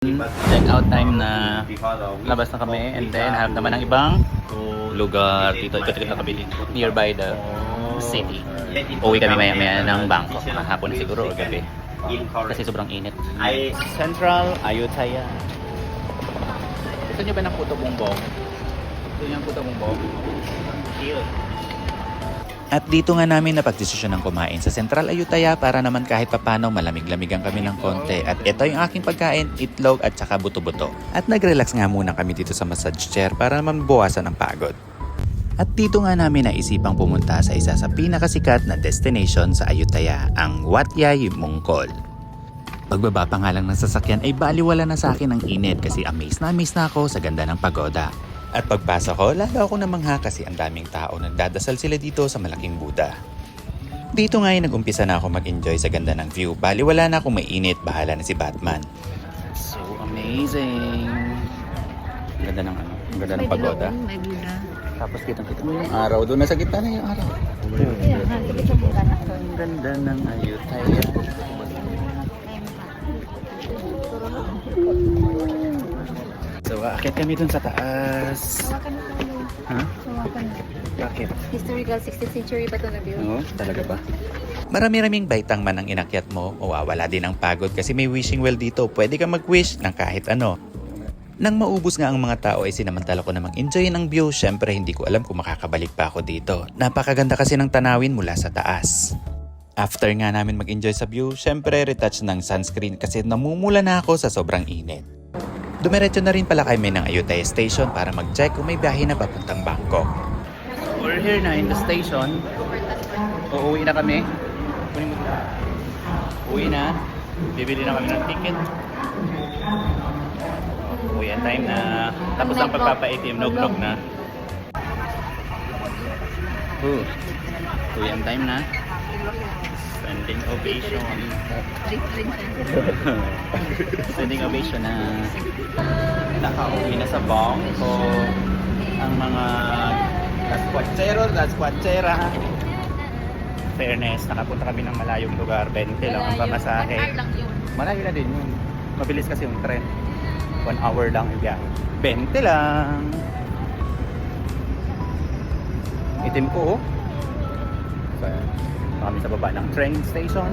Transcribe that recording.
Check out time na labas na kami and then hanap naman ng ibang lugar dito. Ikot-ikot na kami dito nearby the city. Uwi kami maya-maya ng Bangkok. Hapon na siguro o gabi. Kasi sobrang init. Central Ayutthaya. Gusto nyo ba ng puto bongbong? Gusto nyo ng puto bongbong? Cute. At dito nga namin napagdesisyon ng kumain sa Central Ayutthaya para naman kahit papano malamig-lamigan kami ng konti. At ito yung aking pagkain, itlog at saka buto-buto. At nag-relax nga muna kami dito sa massage chair para naman mabawasan ang pagod. At dito nga namin naisipang pumunta sa isa sa pinakasikat na destination sa Ayutthaya, ang Wat Yai Mongkol. Pagbaba pa nga lang ng sasakyan ay baliwala na sa akin ang init kasi amaze na ako sa ganda ng pagoda. At pagpasok ko, lalo ako namangha kasi ang daming tao nagdadasal sila dito sa malaking Buddha. Dito nga ay nag-umpisa na ako mag-enjoy sa ganda ng view. Baliwala na akong mainit, bahala na si Batman. So amazing. Ang ganda ng ano, ang ganda ng pagoda. May Buddha. Tapos kitang-kita mo yung araw. Doon nasa gitna na yung araw. Ang ganda ng Ayutthaya. So, aakit kami dun sa taas. Ha? Bakit? Historical 16th century pa ito na view. Oo, talaga ba? Marami-raming baitang man ang inakyat mo, mawawala din ang pagod kasi may wishing well dito. Pwede kang mag-wish ng kahit ano. Nang maubos nga ang mga tao ay sinamantala ko namang enjoyin ang view. Syempre hindi ko alam kung makakabalik pa ako dito. Napakaganda kasi ng tanawin mula sa taas. After nga namin mag-enjoy sa view, syempre retouch ng sunscreen kasi namumula na ako sa sobrang init. Dumiretso na rin pala kami ng Ayutthaya Station para mag-check kung may biyahe na papuntang Bangkok. We're here na in the station. Uuwi na kami. Uwi na. Bibili na kami ng ticket. Uwi ang time na. Tapos ang pagpapa-ATM, nog-nog na. Uwi ang time na. Standing ovation. Standing ovation na. Nakauwi na sa Bangkok. Ang mga las cuatsera. Fairness, nakapunta kami ng malayong lugar. 20 lang ang pamasahe. Malayo na din yun. Mabilis kasi yung tren. 1 hour lang yung biyahe. 20 lang. Itim ko oh. So, kami sa baba ng train station.